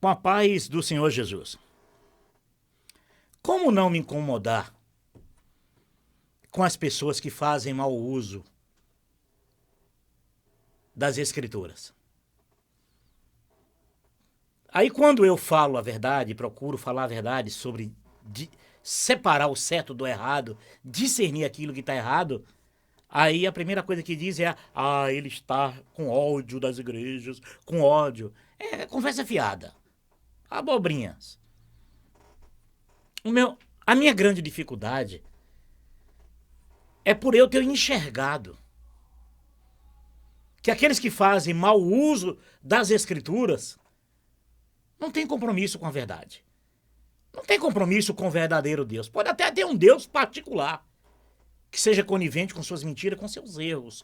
Com a paz do Senhor Jesus. Como não me incomodar com as pessoas que fazem mau uso das Escrituras? Aí quando eu falo a verdade, procuro falar a verdade sobre separar o certo do errado, discernir aquilo que está errado, aí a primeira coisa que diz é: ele está com ódio das igrejas, com ódio. É conversa fiada. Abobrinhas. A minha grande dificuldade é por eu ter enxergado que aqueles que fazem mau uso das Escrituras não têm compromisso com a verdade. Não tem compromisso com o verdadeiro Deus. Pode até ter um Deus particular que seja conivente com suas mentiras, com seus erros.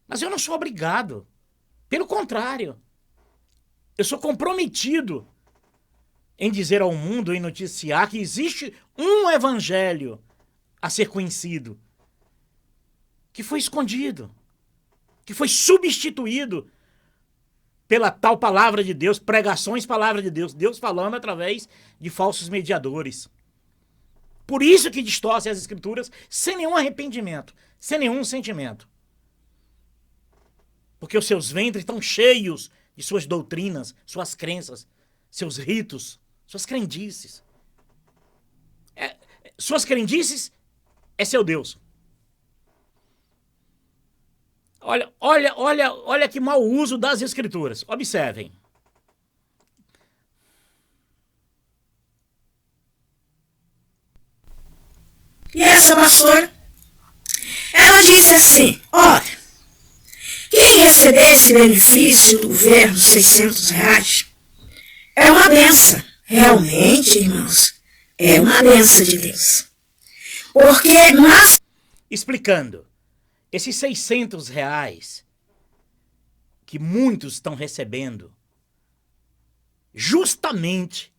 Mas eu não sou obrigado. Pelo contrário. Eu sou comprometido em dizer ao mundo, em noticiar que existe um evangelho a ser conhecido, que foi escondido, que foi substituído pela tal palavra de Deus, pregações, palavra de Deus, Deus falando através de falsos mediadores. Por isso que distorce as Escrituras sem nenhum arrependimento, sem nenhum sentimento. Porque os seus ventres estão cheios de suas doutrinas, suas crenças, seus ritos, suas crendices. Suas crendices é seu Deus. Olha que mau uso das Escrituras. Observem. E essa pastora, ela disse assim: olha, quem receber esse benefício do governo, R$600, é uma benção. Realmente, irmãos, é uma benção de Deus. Porque nós... Explicando, esses R$600 que muitos estão recebendo justamente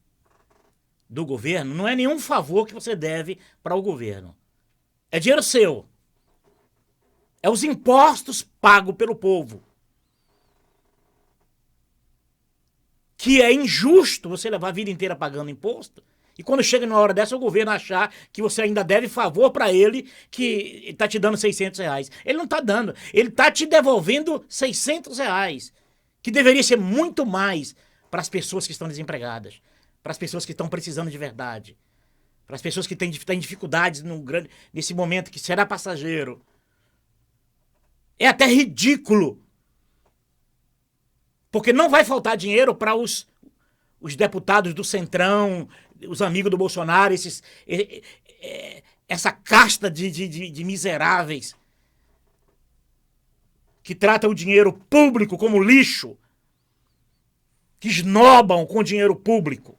do governo, não é nenhum favor que você deve para o governo. É dinheiro seu. É os impostos pagos pelo povo. Que é injusto você levar a vida inteira pagando imposto e quando chega numa hora dessa o governo achar que você ainda deve favor para ele que está te dando R$600. Ele não está dando, ele está te devolvendo R$600, que deveria ser muito mais para as pessoas que estão desempregadas, para as pessoas que estão precisando de verdade, para as pessoas que têm dificuldades nesse momento que será passageiro. É até ridículo. Porque não vai faltar dinheiro para os deputados do Centrão, os amigos do Bolsonaro, essa casta de miseráveis que tratam o dinheiro público como lixo, que esnobam com o dinheiro público,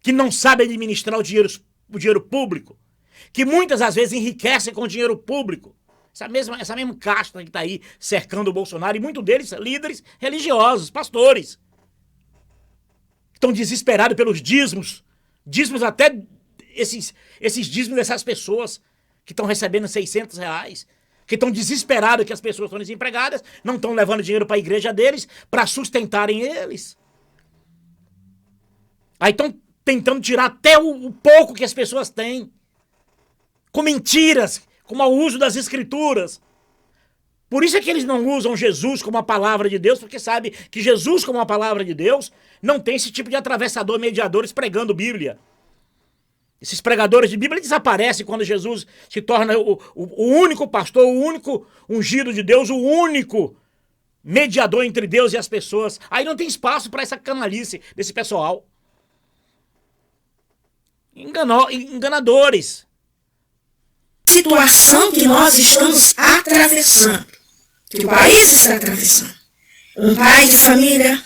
que não sabem administrar o dinheiro público, que muitas das vezes enriquecem com o dinheiro público. Essa mesma casta que está aí cercando o Bolsonaro, e muitos deles líderes religiosos, pastores, que estão desesperados pelos dízimos até esses dízimos dessas pessoas que estão recebendo R$600, que estão desesperados que as pessoas estão desempregadas, não estão levando dinheiro para a igreja deles para sustentarem eles. Aí estão tentando tirar até o pouco que as pessoas têm, com mentiras, com mau uso das Escrituras. Por isso é que eles não usam Jesus como a palavra de Deus, porque sabe que Jesus como a palavra de Deus não tem esse tipo de atravessador, mediadores pregando Bíblia. Esses pregadores de Bíblia desaparecem quando Jesus se torna o único pastor, o único ungido de Deus, o único mediador entre Deus e as pessoas. Aí não tem espaço para essa canalice desse pessoal. Enganadores. Situação que nós estamos atravessando, que o país está atravessando. Um pai de família,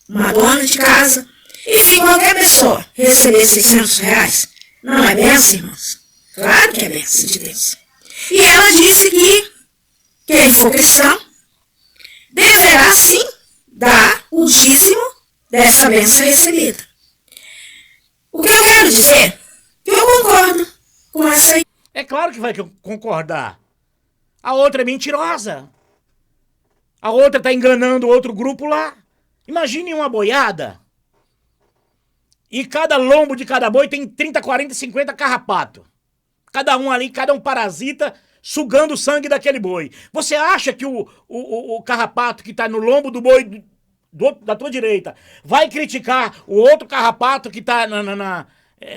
uma dona de casa, enfim, qualquer pessoa receber R$600, não é bênção, irmãos? Claro que é bênção de Deus. E ela disse que quem for cristão deverá sim dar o dízimo dessa bênção recebida. O que eu quero dizer, que eu concordo com essa ideia. É claro que vai concordar. A outra é mentirosa. A outra está enganando o outro grupo lá. Imagine uma boiada e cada lombo de cada boi tem 30, 40, 50 carrapato. Cada um ali, cada um parasita sugando o sangue daquele boi. Você acha que o carrapato que está no lombo do boi da tua direita vai criticar o outro carrapato que está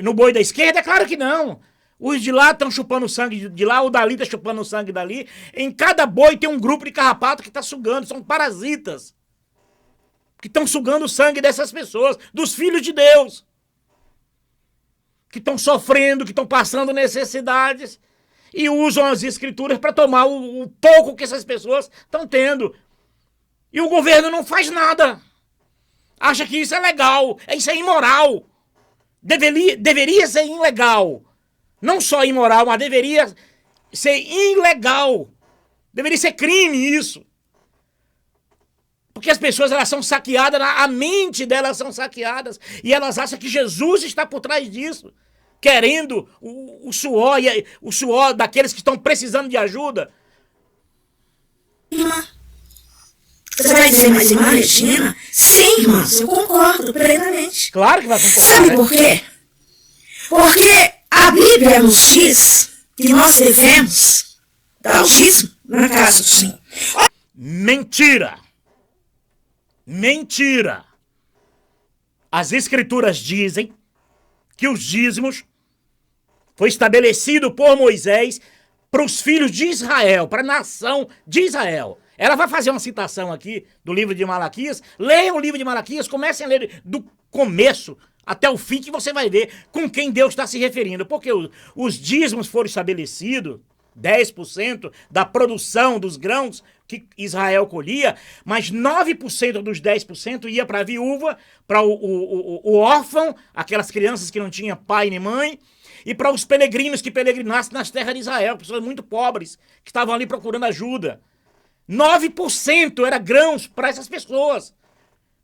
no boi da esquerda? É claro que não. Os de lá estão chupando sangue de lá, o dali está chupando o sangue dali. Em cada boi tem um grupo de carrapato que está sugando, são parasitas. Que estão sugando o sangue dessas pessoas, dos filhos de Deus. Que estão sofrendo, que estão passando necessidades. E usam as escrituras para tomar o pouco que essas pessoas estão tendo. E o governo não faz nada. Acha que isso é legal, isso é imoral. Deveria ser ilegal. Não só imoral, mas deveria ser ilegal. Deveria ser crime isso. Porque as pessoas elas são saqueadas, a mente delas são saqueadas. E elas acham que Jesus está por trás disso. Querendo o suor daqueles que estão precisando de ajuda. Irmã, você vai dizer, mas irmã Regina? Sim, irmãs, eu concordo plenamente. Claro que vai concordar. Sabe por quê? Porque a Bíblia nos diz que nós devemos dar o dízimo na casa do Senhor. Mentira! Mentira! As escrituras dizem que os dízimos foi estabelecido por Moisés para os filhos de Israel, para a nação de Israel. Ela vai fazer uma citação aqui do livro de Malaquias. Leiam o livro de Malaquias, comecem a ler do começo até o fim, que você vai ver com quem Deus está se referindo. Porque os dízimos foram estabelecidos, 10% da produção dos grãos que Israel colhia, mas 9% dos 10% ia para a viúva, para o órfão, aquelas crianças que não tinham pai nem mãe, e para os peregrinos que peregrinassem nas terras de Israel, pessoas muito pobres, que estavam ali procurando ajuda. 9% era grãos para essas pessoas.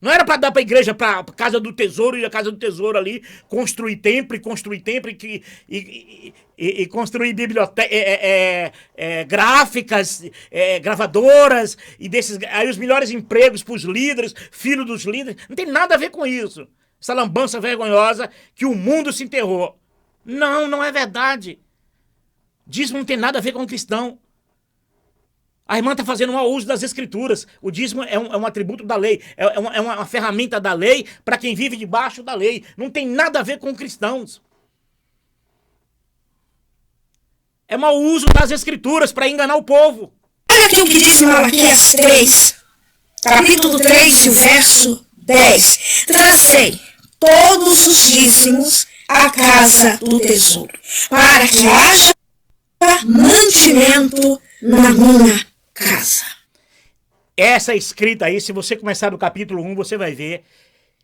Não era para dar para a igreja, para a casa do tesouro, e a casa do tesouro ali, construir templo e construir bibliotecas, gráficas, gravadoras, e aí os melhores empregos para os líderes, filhos dos líderes. Não tem nada a ver com isso. Essa lambança vergonhosa que o mundo se enterrou. Não é verdade. Dízimo não tem nada a ver com o cristão. A irmã está fazendo mau uso das escrituras. O dízimo é um atributo da lei. É uma ferramenta da lei para quem vive debaixo da lei. Não tem nada a ver com cristãos. É mau uso das escrituras para enganar o povo. Olha aqui o que diz em Malaquias 3, capítulo 3, e o verso 10. Trazei todos os dízimos à casa do tesouro, para que haja mantimento na minha casa. Essa escrita aí, se você começar no capítulo 1, você vai ver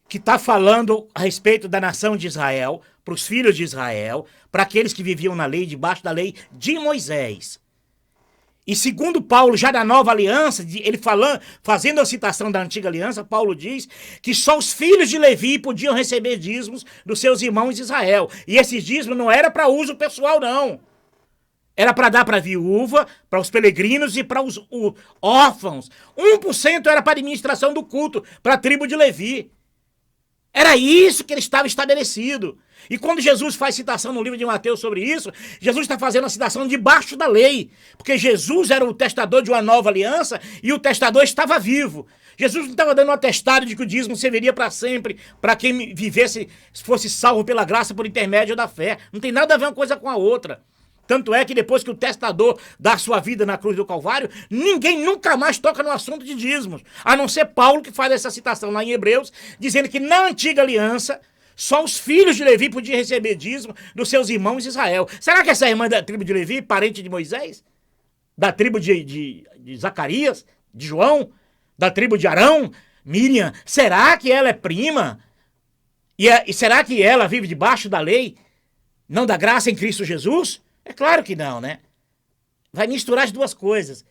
que está falando a respeito da nação de Israel, para os filhos de Israel, para aqueles que viviam na lei, debaixo da lei de Moisés. E segundo Paulo, já na nova aliança, ele fazendo a citação da antiga aliança, Paulo diz que só os filhos de Levi podiam receber dízimos dos seus irmãos de Israel. E esses dízimos não era para uso pessoal, não. Era para dar para a viúva, para os peregrinos e para os órfãos. 1% era para a administração do culto, para a tribo de Levi. Era isso que ele estava estabelecido. E quando Jesus faz citação no livro de Mateus sobre isso, Jesus está fazendo a citação debaixo da lei. Porque Jesus era o testador de uma nova aliança e o testador estava vivo. Jesus não estava dando um atestado de que o dízimo serviria para sempre, para quem vivesse, fosse salvo pela graça por intermédio da fé. Não tem nada a ver uma coisa com a outra. Tanto é que depois que o testador dá a sua vida na cruz do Calvário, ninguém nunca mais toca no assunto de dízimos. A não ser Paulo, que faz essa citação lá em Hebreus, dizendo que na antiga aliança, só os filhos de Levi podiam receber dízimo dos seus irmãos de Israel. Será que essa irmã da tribo de Levi, parente de Moisés? Da tribo de Zacarias? De João? Da tribo de Arão? Miriam? Será que ela é prima? E será que ela vive debaixo da lei? Não da graça em Cristo Jesus? É claro que não, né? Vai misturar as duas coisas.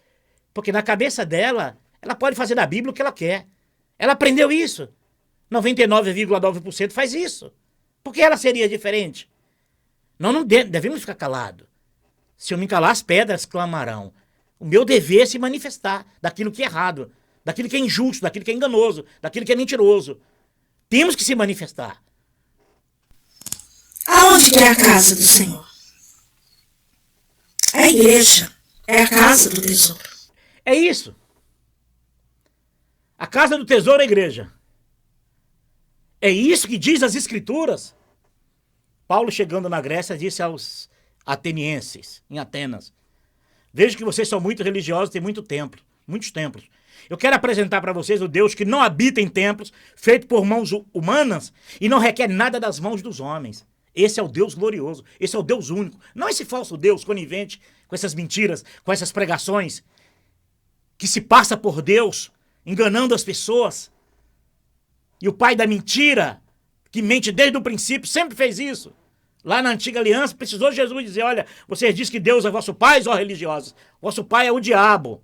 Porque na cabeça dela, ela pode fazer da Bíblia o que ela quer. Ela aprendeu isso. 99,9% faz isso. Por que ela seria diferente? Não devemos ficar calados. Se eu me calar, as pedras clamarão. O meu dever é se manifestar daquilo que é errado. daquilo que é injusto, daquilo que é enganoso, daquilo que é mentiroso. Temos que se manifestar. Aonde que é a casa do Senhor? A igreja é a casa do tesouro. É isso. A casa do tesouro é a igreja. É isso que diz as Escrituras. Paulo, chegando na Grécia, disse aos atenienses, em Atenas: vejo que vocês são muito religiosos, têm muitos templos. Eu quero apresentar para vocês o Deus que não habita em templos, feito por mãos humanas, e não requer nada das mãos dos homens. Esse é o Deus glorioso, esse é o Deus único. Não esse falso Deus conivente com essas mentiras, com essas pregações, que se passa por Deus, enganando as pessoas. E o pai da mentira, que mente desde o princípio, sempre fez isso. Lá na antiga aliança, precisou Jesus dizer: olha, vocês dizem que Deus é vosso pai, ó religiosos. Vosso pai é o diabo.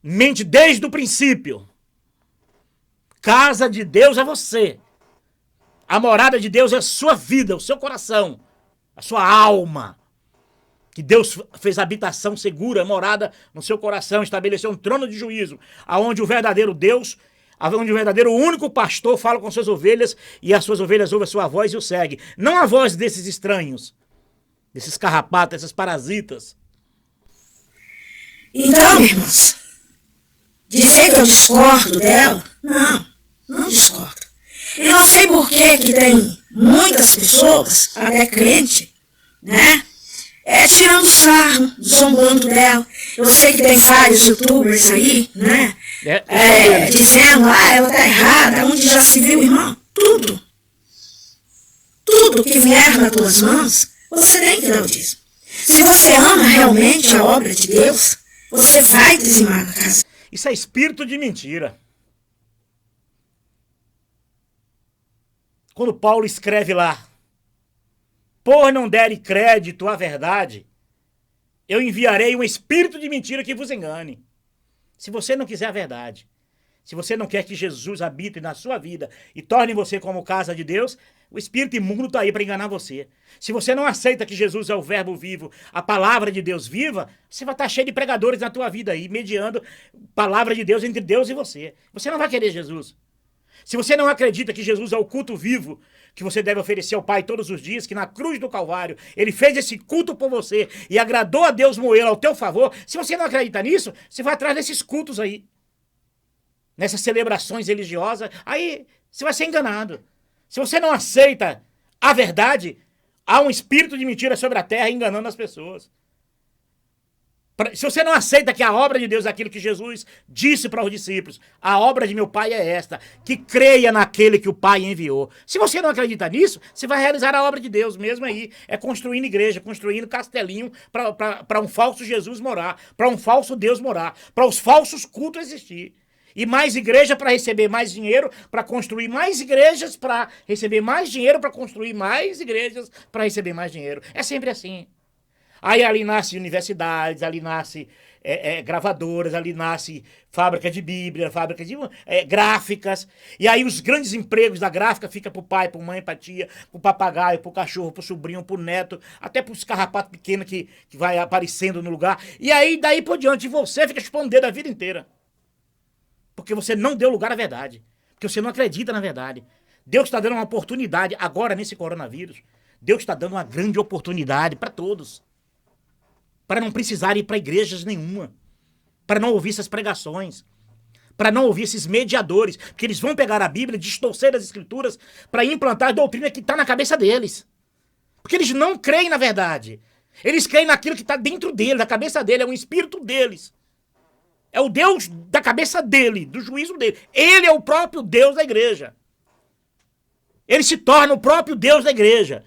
Mente desde o princípio. Casa de Deus é você. A morada de Deus é a sua vida, o seu coração, a sua alma. Que Deus fez habitação segura, morada no seu coração, estabeleceu um trono de juízo, aonde o verdadeiro Deus, onde o verdadeiro único pastor fala com suas ovelhas, e as suas ovelhas ouvem a sua voz e o seguem. Não a voz desses estranhos, desses carrapatos, desses parasitas. Então, irmãos, dizer que eu discordo dela? Não discordo. E não sei por que tem muitas pessoas, até crente, né? Tirando sarro, zombando dela. Eu sei que tem vários youtubers aí, né? Dizendo, ela tá errada, onde já se viu, irmão? Tudo que vier nas tuas mãos, você tem que dar o dízimo. Se você ama realmente a obra de Deus, você vai dizimar a casa. Isso é espírito de mentira. Quando Paulo escreve lá: por não derem crédito à verdade, eu enviarei um espírito de mentira que vos engane. Se você não quiser a verdade, se você não quer que Jesus habite na sua vida e torne você como casa de Deus, o espírito imundo está aí para enganar você. Se você não aceita que Jesus é o verbo vivo, a palavra de Deus viva, você vai estar cheio de pregadores na tua vida aí, mediando palavra de Deus entre Deus e você. Você não vai querer Jesus. Se você não acredita que Jesus é o culto vivo que você deve oferecer ao Pai todos os dias, que na cruz do Calvário Ele fez esse culto por você e agradou a Deus moê-lo ao teu favor, se você não acredita nisso, você vai atrás desses cultos aí, nessas celebrações religiosas, aí você vai ser enganado. Se você não aceita a verdade, há um espírito de mentira sobre a terra enganando as pessoas. Se você não aceita que a obra de Deus é aquilo que Jesus disse para os discípulos: a obra de meu Pai é esta, que creia naquele que o Pai enviou. Se você não acredita nisso, você vai realizar a obra de Deus mesmo aí. É construindo igreja, construindo castelinho para um falso Jesus morar, para um falso Deus morar, para os falsos cultos existir. E mais igreja para receber mais dinheiro, para construir mais igrejas, para receber mais dinheiro, para construir mais igrejas, para receber mais dinheiro. É sempre assim. Aí ali nasce universidades, ali nasce gravadoras, ali nasce fábrica de Bíblia, fábrica de gráficas. E aí os grandes empregos da gráfica ficam pro pai, pro mãe, pra tia, pro papagaio, pro cachorro, pro sobrinho, pro neto, até pros carrapatos pequenos que vai aparecendo no lugar. E aí daí por diante você fica chupando o dedo a vida inteira. Porque você não deu lugar à verdade. Porque você não acredita na verdade. Deus está dando uma oportunidade agora nesse coronavírus. Deus está dando uma grande oportunidade para todos. Para não precisar ir para igrejas nenhuma, para não ouvir essas pregações, para não ouvir esses mediadores, porque eles vão pegar a Bíblia, distorcer as Escrituras para implantar a doutrina que está na cabeça deles. Porque eles não creem na verdade. Eles creem naquilo que está dentro dele, da cabeça dele, é um espírito deles. É o Deus da cabeça dele, do juízo dele. Ele é o próprio Deus da igreja. Ele se torna o próprio Deus da igreja.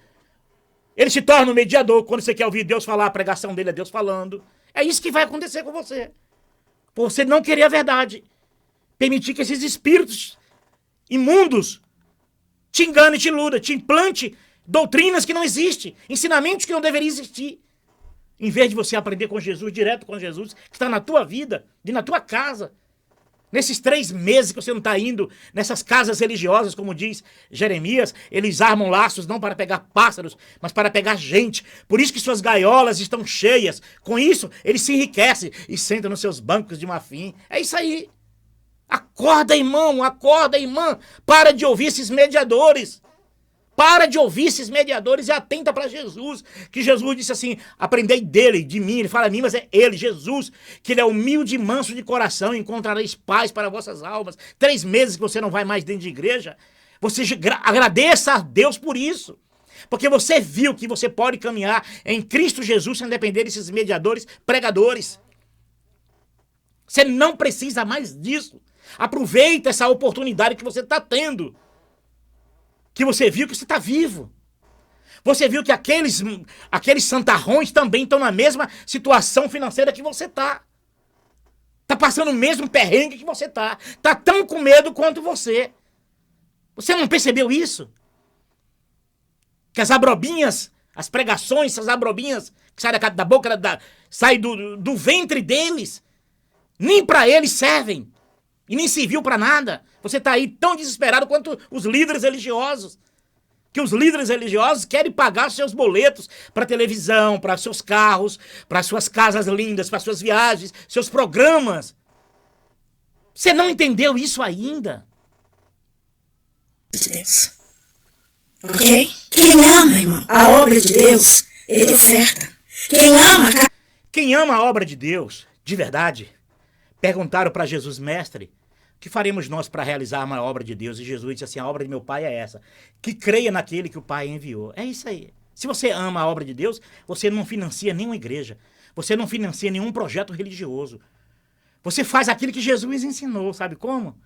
Ele se torna um mediador. Quando você quer ouvir Deus falar, a pregação dele é Deus falando. É isso que vai acontecer com você. Por você não querer a verdade. Permitir que esses espíritos imundos te enganem, te iludam, te implante doutrinas que não existem, ensinamentos que não deveriam existir. Em vez de você aprender com Jesus, direto com Jesus, que está na tua vida, e na tua casa. Nesses 3 meses que você não está indo nessas casas religiosas, como diz Jeremias, eles armam laços não para pegar pássaros, mas para pegar gente. Por isso que suas gaiolas estão cheias. Com isso, eles se enriquecem e sentam nos seus bancos de marfim. É isso aí. Acorda, irmão, acorda, irmã. Para de ouvir esses mediadores. Para de ouvir esses mediadores e atenta para Jesus. Que Jesus disse assim, aprendei dele, de mim. Ele fala a mim, mas é ele, Jesus. Que ele é humilde e manso de coração. Encontrareis paz para vossas almas. 3 meses que você não vai mais dentro de igreja. Você agradeça a Deus por isso. Porque você viu que você pode caminhar em Cristo Jesus sem depender desses mediadores, pregadores. Você não precisa mais disso. Aproveita essa oportunidade que você está tendo. Que você viu que você está vivo. Você viu que aqueles santarrões também estão na mesma situação financeira que você está. Está passando o mesmo perrengue que você está. Está tão com medo quanto você. Você não percebeu isso? Que as abrobinhas, as pregações, essas abrobinhas que saem da boca, saem do ventre deles, nem para eles servem. E nem serviu para nada. Você está aí tão desesperado quanto os líderes religiosos. Que os líderes religiosos querem pagar seus boletos para televisão, para seus carros, para suas casas lindas, para suas viagens, seus programas. Você não entendeu isso ainda? Deus. Ok? Quem ama, irmão, a obra de Deus, ele oferta. Quem ama a obra de Deus, de verdade, perguntaram para Jesus, mestre, o que faremos nós para realizar a obra de Deus? E Jesus disse assim, a obra de meu Pai é essa, que creia naquele que o Pai enviou. É isso aí. Se você ama a obra de Deus, você não financia nenhuma igreja, você não financia nenhum projeto religioso. Você faz aquilo que Jesus ensinou, sabe como?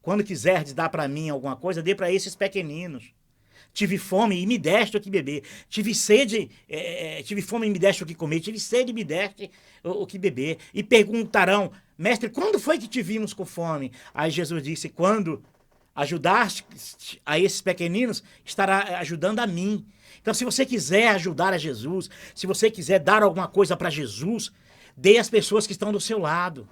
Quando quiserdes dar para mim alguma coisa, dê para esses pequeninos. Tive fome e me deste o que beber. Tive sede, tive fome e me deste o que comer. Tive sede e me deste o que beber. E perguntarão, mestre, quando foi que te vimos com fome? Aí Jesus disse, quando ajudaste a esses pequeninos, estará ajudando a mim. Então, se você quiser ajudar a Jesus, se você quiser dar alguma coisa para Jesus, dê às pessoas que estão do seu lado.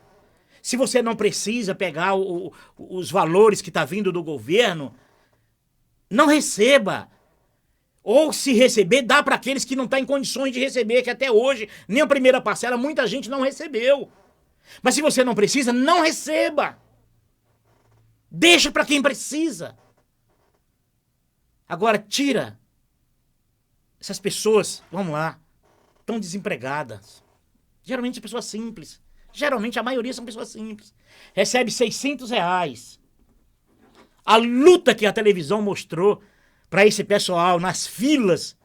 Se você não precisa pegar os valores que está vindo do governo, não receba. Ou se receber, dá para aqueles que não estão em condições de receber, que até hoje, nem a primeira parcela, muita gente não recebeu. Mas se você não precisa, não receba. Deixa para quem precisa. Agora, tira essas pessoas, vamos lá, estão desempregadas. Geralmente pessoas simples. Geralmente a maioria são pessoas simples. Recebe R$600. A luta que a televisão mostrou para esse pessoal nas filas,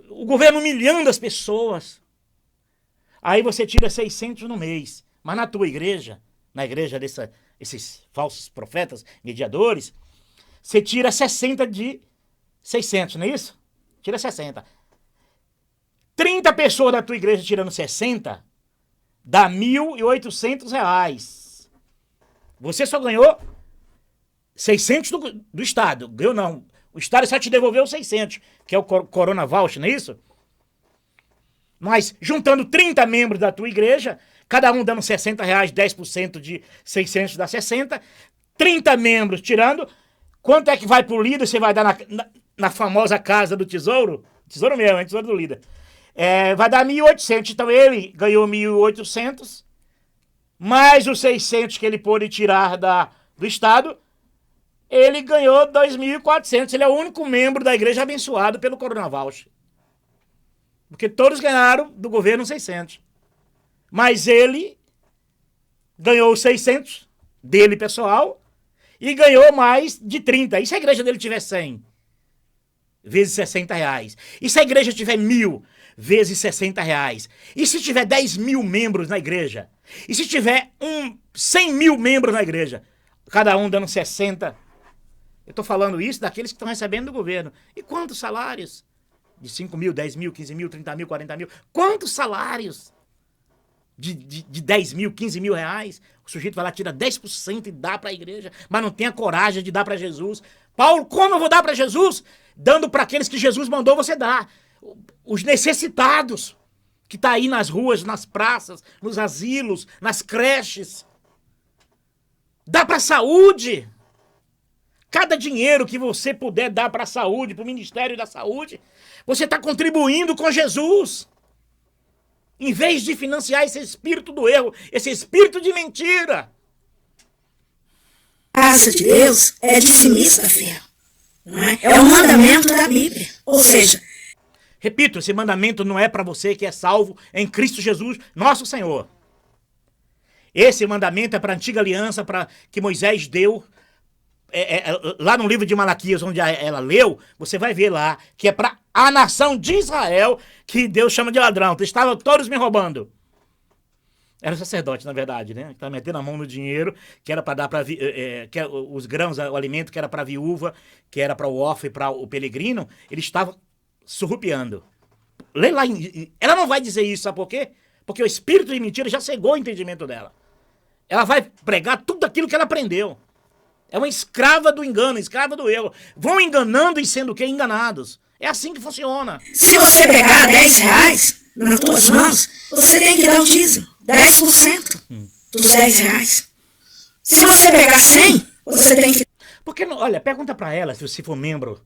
o governo humilhando as pessoas. Aí você tira 600 no mês. Mas na tua igreja, na igreja desses falsos profetas, mediadores, você tira 60 de 600, não é isso? Tira 60. 30 pessoas da tua igreja tirando 60, dá R$1.800. Você só ganhou 600 do Estado. Ganhou não. O Estado só te devolveu 600, que é o Corona Voucher, não é isso? Mas juntando 30 membros da tua igreja, cada um dando R$60, 10% de 600 dá 60. 30 membros tirando, quanto é que vai pro líder? Você vai dar na famosa casa do tesouro? Tesouro mesmo, hein? Tesouro do líder. Vai dar 1.800. Então ele ganhou 1.800, mais os 600 que ele pôde tirar do Estado, ele ganhou 2.400. Ele é o único membro da igreja abençoado pelo Corona Voucher. Porque todos ganharam do governo 600. Mas ele ganhou os 600 dele pessoal e ganhou mais de 30. E se a igreja dele tiver 100 vezes R$60? E se a igreja tiver 1.000 vezes R$60? E se tiver 10 mil membros na igreja? E se tiver 100 mil membros na igreja? Cada um dando 60. Eu estou falando isso daqueles que estão recebendo do governo. E quantos salários? De 5 mil, 10 mil, 15 mil, 30 mil, 40 mil. Quantos salários? De 10 mil, 15 mil reais. O sujeito vai lá, tira 10% e dá para a igreja, mas não tem a coragem de dar para Jesus. Paulo, como eu vou dar para Jesus? Dando para aqueles que Jesus mandou você dar. Os necessitados, que tá aí nas ruas, nas praças, nos asilos, nas creches. Dá para a saúde. Cada dinheiro que você puder dar para a saúde, para o Ministério da Saúde, você está contribuindo com Jesus. Em vez de financiar esse espírito do erro, esse espírito de mentira. A casa de Deus é dizimista, fiel. Não é? É um mandamento da Bíblia. Ou seja, repito, esse mandamento não é para você que é salvo em Cristo Jesus, nosso Senhor. Esse mandamento é para a antiga aliança que Moisés deu. Lá no livro de Malaquias, onde ela leu, você vai ver lá que é para a nação de Israel que Deus chama de ladrão. Estavam todos me roubando. Era o sacerdote, na verdade, né? Estava metendo a mão no dinheiro, que era para dar para os grãos, o alimento que era para a viúva, que era para o órfão e para o peregrino, ele estava surrupiando. Lê lá, ela não vai dizer isso, sabe por quê? Porque o espírito de mentira já cegou o entendimento dela. Ela vai pregar tudo aquilo que ela aprendeu. É uma escrava do engano, escrava do erro. Vão enganando e sendo o quê? Enganados. É assim que funciona. Se você pegar R$10 nas tuas mãos, você tem que dar o dízimo. 10% dos R$10. Se você pegar 100, você tem que... Porque, olha, pergunta pra ela, se você for membro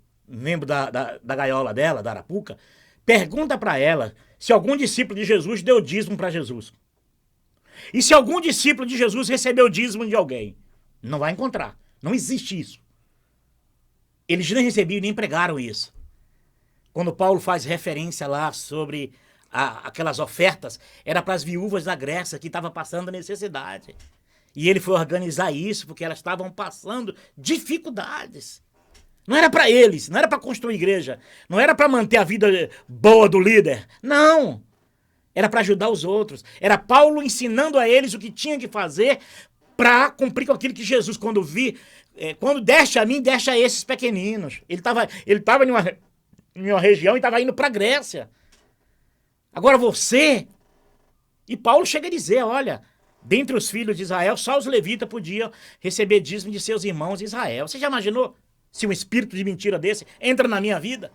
da gaiola dela, da Arapuca, pergunta pra ela se algum discípulo de Jesus deu dízimo pra Jesus. E se algum discípulo de Jesus recebeu dízimo de alguém. Não vai encontrar. Não existe isso. Eles nem recebiam, nem pregaram isso. Quando Paulo faz referência lá sobre aquelas ofertas, era para as viúvas da Grécia que estavam passando necessidade. E ele foi organizar isso porque elas estavam passando dificuldades. Não era para eles, não era para construir igreja, não era para manter a vida boa do líder. Não! Era para ajudar os outros. Era Paulo ensinando a eles o que tinha que fazer para cumprir com aquilo que Jesus, quando deste a mim, deste a esses pequeninos. Ele estava em uma região e estava indo para a Grécia. Agora você... E Paulo chega a dizer, olha, dentre os filhos de Israel, só os levitas podiam receber dízimo de seus irmãos de Israel. Você já imaginou se um espírito de mentira desse entra na minha vida?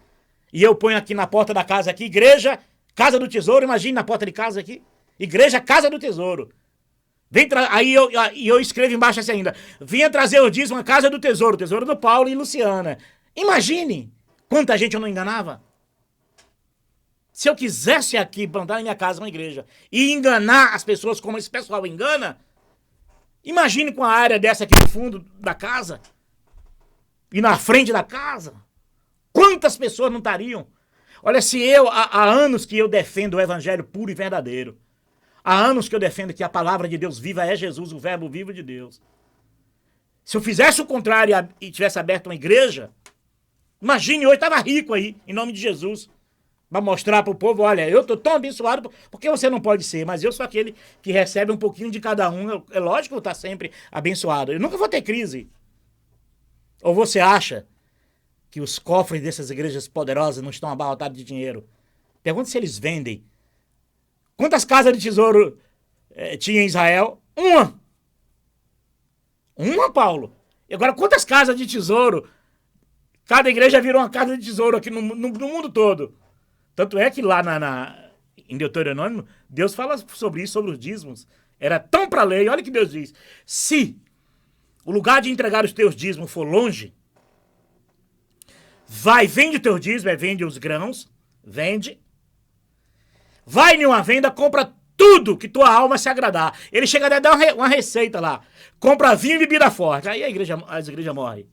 E eu ponho aqui na porta da casa aqui, igreja, casa do tesouro, imagine na porta de casa aqui, igreja, casa do tesouro. Aí eu escrevo embaixo assim ainda, vinha trazer o dízimo à casa do tesouro, tesouro do Paulo e Luciana. Imagine quanta gente eu não enganava. Se eu quisesse aqui plantar na minha casa uma igreja e enganar as pessoas como esse pessoal engana, imagine com a área dessa aqui no fundo da casa e na frente da casa. Quantas pessoas não estariam? Olha, há anos que eu defendo o evangelho puro e verdadeiro. Há anos que eu defendo que a palavra de Deus viva é Jesus, o verbo vivo de Deus. Se eu fizesse o contrário e tivesse aberto uma igreja, imagine, hoje estava rico aí, em nome de Jesus, para mostrar para o povo, olha, eu estou tão abençoado, porque você não pode ser, mas eu sou aquele que recebe um pouquinho de cada um. É lógico que eu vou estar sempre abençoado. Eu nunca vou ter crise. Ou você acha que os cofres dessas igrejas poderosas não estão abarrotados de dinheiro? Pergunta se eles vendem. Quantas casas de tesouro tinha em Israel? Uma. Uma, Paulo. E agora, quantas casas de tesouro? Cada igreja virou uma casa de tesouro aqui no mundo todo. Tanto é que lá em Deuteronômio, Deus fala sobre isso, sobre os dízimos. Era tão para a lei, olha o que Deus diz. Se o lugar de entregar os teus dízimos for longe, vende o teu dízimo, vende os grãos, vende. Vai em uma venda, compra tudo que tua alma se agradar. Ele chega a dar uma receita lá. Compra vinho e bebida forte. Aí as igrejas morrem.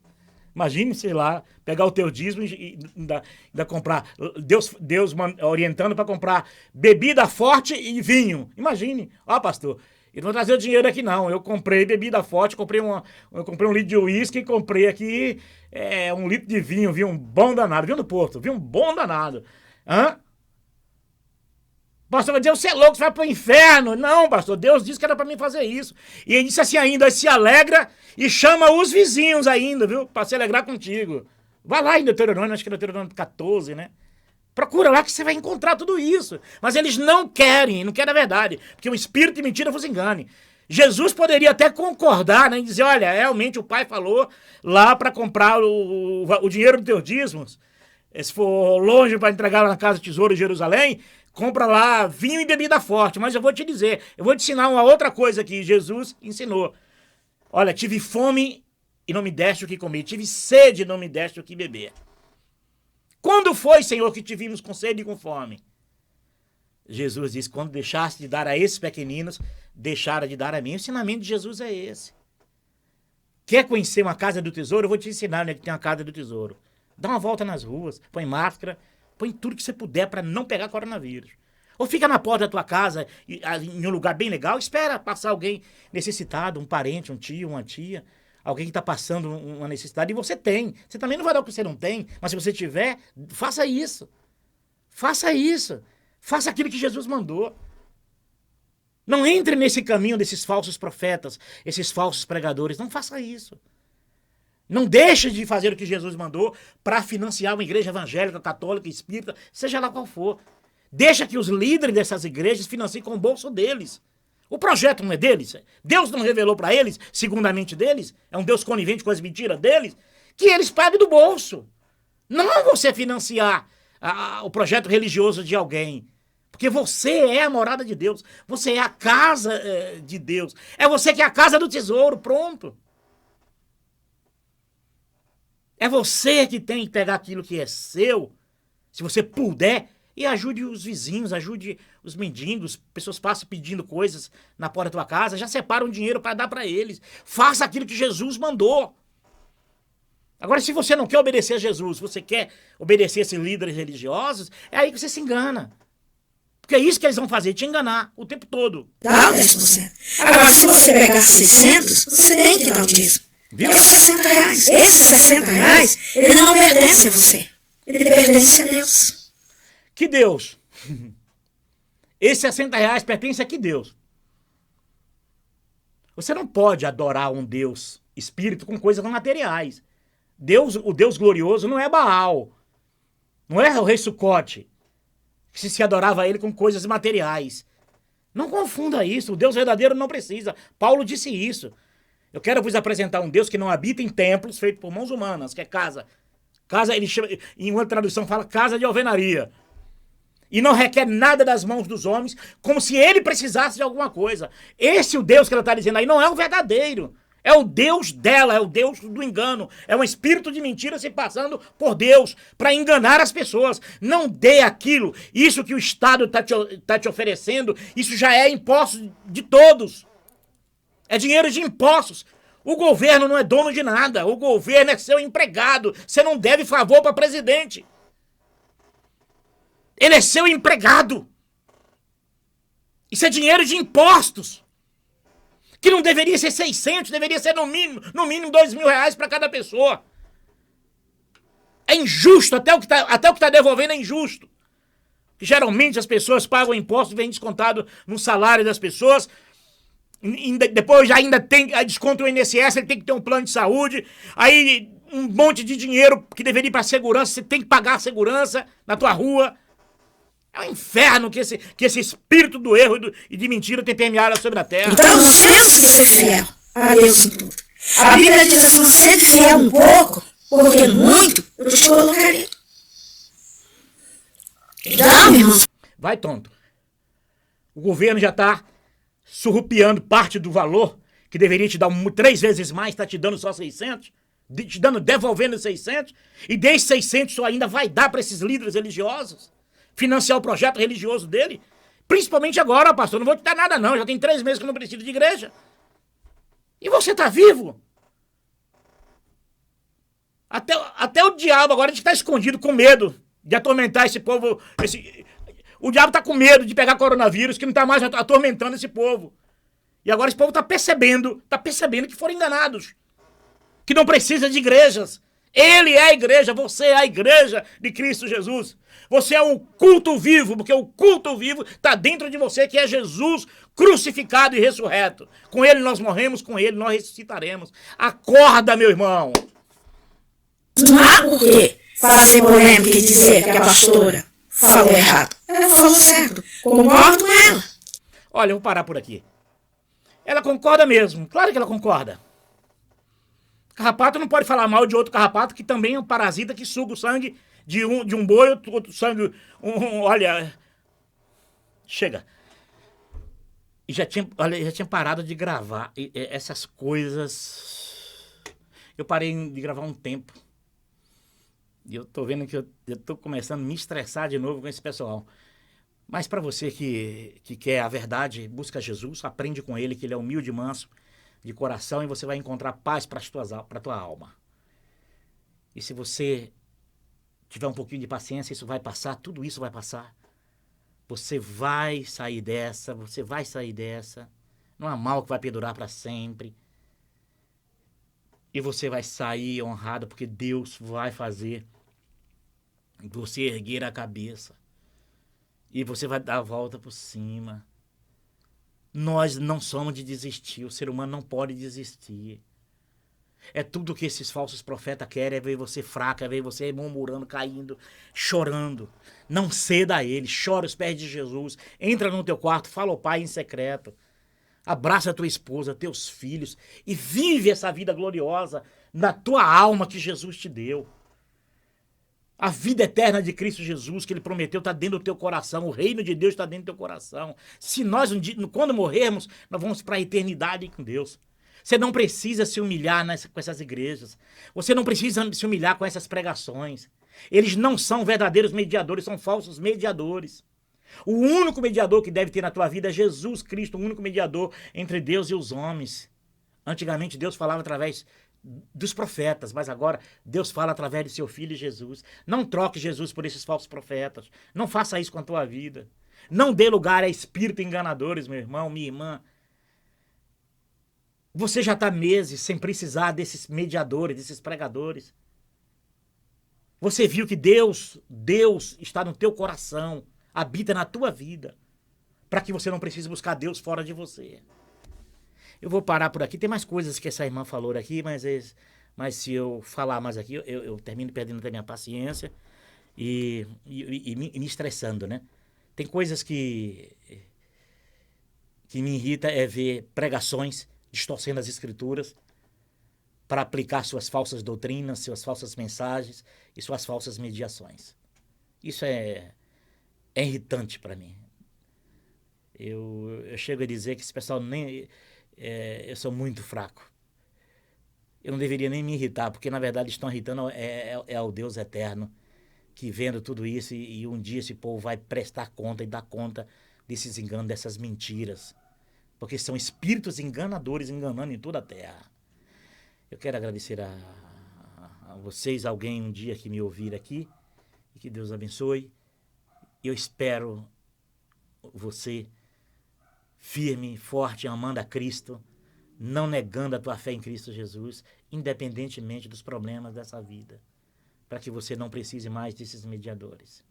Imagine, sei lá, pegar o teu dízimo e ainda comprar. Deus orientando para comprar bebida forte e vinho. Imagine. Ó, pastor, eu não vou trazer o dinheiro aqui não. Eu comprei bebida forte, eu comprei um litro de uísque e comprei aqui 1 litro de vinho bom danado. Vinho do Porto, vinho bom danado. Hã? Pastor vai dizer, você é louco, você vai pro inferno. Não, pastor, Deus disse que era para mim fazer isso. E ele disse assim ainda, se alegra e chama os vizinhos ainda, viu? Para se alegrar contigo. Vai lá em Deuteronômio, acho que é Deuteronômio 14, né? Procura lá que você vai encontrar tudo isso. Mas eles não querem a verdade. Porque o espírito de mentira vos engane. Jesus poderia até concordar, né? E dizer, olha, realmente o pai falou lá para comprar o dinheiro dos teus dízimos. Se for longe para entregar na casa do tesouro em Jerusalém, compra lá vinho e bebida forte. Mas eu vou te dizer, eu vou te ensinar uma outra coisa que Jesus ensinou. Olha, tive fome e não me deste o que comer. Tive sede e não me deste o que beber. Quando foi, Senhor, que te vimos com sede e com fome? Jesus diz, quando deixaste de dar a esses pequeninos, deixaram de dar a mim. O ensinamento de Jesus é esse. Quer conhecer uma casa do tesouro? Eu vou te ensinar onde é que tem uma casa do tesouro. Dá uma volta nas ruas, põe máscara, põe tudo que você puder para não pegar coronavírus. Ou fica na porta da tua casa, em um lugar bem legal, espera passar alguém necessitado, um parente, um tio, uma tia, alguém que está passando uma necessidade, e você tem. Você também não vai dar o que você não tem, mas se você tiver, faça isso. Faça isso. Faça aquilo que Jesus mandou. Não entre nesse caminho desses falsos profetas, esses falsos pregadores. Não faça isso. Não deixe de fazer o que Jesus mandou para financiar uma igreja evangélica, católica, espírita, seja lá qual for. Deixa que os líderes dessas igrejas financiem com o bolso deles. O projeto não é deles. Deus não revelou para eles, segundo a mente deles, é um Deus conivente com as mentiras deles, que eles paguem do bolso. Não você financiar o projeto religioso de alguém. Porque você é a morada de Deus. Você é a casa de Deus. É você que é a casa do tesouro, pronto. É você que tem que pegar aquilo que é seu, se você puder, e ajude os vizinhos, ajude os mendigos. Pessoas passam pedindo coisas na porta da tua casa, já separa um dinheiro para dar para eles. Faça aquilo que Jesus mandou. Agora, se você não quer obedecer a Jesus, você quer obedecer a esses líderes religiosos, é aí que você se engana. Porque é isso que eles vão fazer, te enganar o tempo todo. Dá o 10%. Agora, se você pegar 600, você tem que dar o dízimo. Viu? É R$60. Esses R$60, ele não pertence a você. Ele pertence a Deus. Que Deus? Esses R$60 pertencem a que Deus? Você não pode adorar um Deus espírito com coisas materiais. Deus, o Deus glorioso não é Baal. Não é o rei Sucote, que se adorava a ele com coisas materiais. Não confunda isso. O Deus verdadeiro não precisa. Paulo disse isso. Eu quero vos apresentar um Deus que não habita em templos feitos por mãos humanas, que é casa. Casa, ele chama, em uma tradução fala casa de alvenaria. E não requer nada das mãos dos homens, como se ele precisasse de alguma coisa. Esse o Deus que ela está dizendo aí não é o verdadeiro. É o Deus dela, é o Deus do engano. É um espírito de mentira se passando por Deus para enganar as pessoas. Não dê aquilo. Isso que o Estado está te oferecendo, isso já é imposto de todos. É dinheiro de impostos. O governo não é dono de nada. O governo é seu empregado. Você não deve favor para presidente. Ele é seu empregado. Isso é dinheiro de impostos. Que não deveria ser 600, deveria ser no mínimo R$2.000 para cada pessoa. É injusto, até o que está devolvendo é injusto. Geralmente as pessoas pagam imposto, vem descontado no salário das pessoas. Depois ainda tem desconto o INSS, ele tem que ter um plano de saúde. Aí um monte de dinheiro que deveria ir para a segurança, você tem que pagar a segurança na tua rua. É um inferno que esse espírito do erro e de mentira tem permeado sobre a terra. Então nós temos que ser fiel a Deus em tudo. A Bíblia diz assim, sede fiel um pouco, porque muito eu te colocarei. Então, meu irmão. Vai, tonto. O governo já está surrupiando parte do valor, que deveria te dar 3 vezes mais, está te dando só 600, devolvendo 600, e desses 600 tu ainda vai dar para esses líderes religiosos, financiar o projeto religioso dele, principalmente agora, pastor, não vou te dar nada não, já tem 3 meses que eu não preciso de igreja. E você está vivo? Até o diabo agora está escondido com medo de atormentar esse povo. O diabo está com medo de pegar coronavírus, que não está mais atormentando esse povo. E agora esse povo está percebendo que foram enganados. Que não precisa de igrejas. Ele é a igreja, você é a igreja de Cristo Jesus. Você é o culto vivo, porque o culto vivo está dentro de você, que é Jesus crucificado e ressurreto. Com ele nós morremos, com ele nós ressuscitaremos. Acorda, meu irmão. Não há por que fazer polêmica e dizer que a pastora falou errado. Ela falou certo. Concordo com ela. Olha, eu vou parar por aqui. Ela concorda mesmo. Claro que ela concorda. Carrapato não pode falar mal de outro carrapato que também é um parasita que suga o sangue de um boi, outro sangue... olha... Chega. E já tinha parado de gravar essas coisas. Eu parei de gravar um tempo. E eu tô vendo que eu tô começando a me estressar de novo com esse pessoal. Mas para você que quer a verdade, busca Jesus, aprende com ele, que ele é humilde e manso de coração, e você vai encontrar paz para a tua alma. E se você tiver um pouquinho de paciência, isso vai passar, tudo isso vai passar. Você vai sair dessa, você vai sair dessa. Não há mal que vai perdurar para sempre. E você vai sair honrado, porque Deus vai fazer você erguer a cabeça. E você vai dar a volta por cima. Nós não somos de desistir, o ser humano não pode desistir. É tudo que esses falsos profetas querem, é ver você fraca, é ver você murmurando, caindo, chorando. Não ceda a eles, chora aos pés de Jesus, entra no teu quarto, fala ao Pai em secreto. Abraça a tua esposa, teus filhos e vive essa vida gloriosa na tua alma que Jesus te deu. A vida eterna de Cristo Jesus que Ele prometeu está dentro do teu coração. O reino de Deus está dentro do teu coração. Se nós, quando morrermos, nós vamos para a eternidade com Deus. Você não precisa se humilhar com essas igrejas. Você não precisa se humilhar com essas pregações. Eles não são verdadeiros mediadores, são falsos mediadores. O único mediador que deve ter na tua vida é Jesus Cristo, o único mediador entre Deus e os homens. Antigamente Deus falava através dos profetas, mas agora Deus fala através de seu Filho Jesus. Não troque Jesus por esses falsos profetas. Não faça isso com a tua vida. Não dê lugar a espíritos enganadores, meu irmão, minha irmã. Você já está meses sem precisar desses mediadores, desses pregadores. Você viu que Deus está no teu coração, habita na tua vida, para que você não precise buscar Deus fora de você. Eu vou parar por aqui. Tem mais coisas que essa irmã falou aqui, mas se eu falar mais aqui, eu termino perdendo até minha paciência e me estressando, né? Tem coisas que me irrita é ver pregações distorcendo as escrituras para aplicar suas falsas doutrinas, suas falsas mensagens e suas falsas mediações. Isso é irritante para mim. Eu chego a dizer que esse pessoal nem... eu sou muito fraco. Eu não deveria nem me irritar, porque na verdade estão irritando ao Deus eterno, que vendo tudo isso e um dia esse povo vai prestar conta e dar conta desses enganos, dessas mentiras. Porque são espíritos enganadores enganando em toda a terra. Eu quero agradecer a vocês, alguém um dia que me ouvir aqui, e que Deus abençoe. Eu espero você firme, forte, amando a Cristo, não negando a tua fé em Cristo Jesus, independentemente dos problemas dessa vida, para que você não precise mais desses mediadores.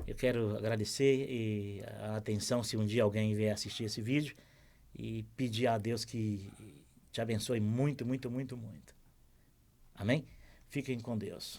Eu quero agradecer a atenção se um dia alguém vier assistir esse vídeo e pedir a Deus que te abençoe muito, muito, muito, muito. Amém? Fiquem com Deus.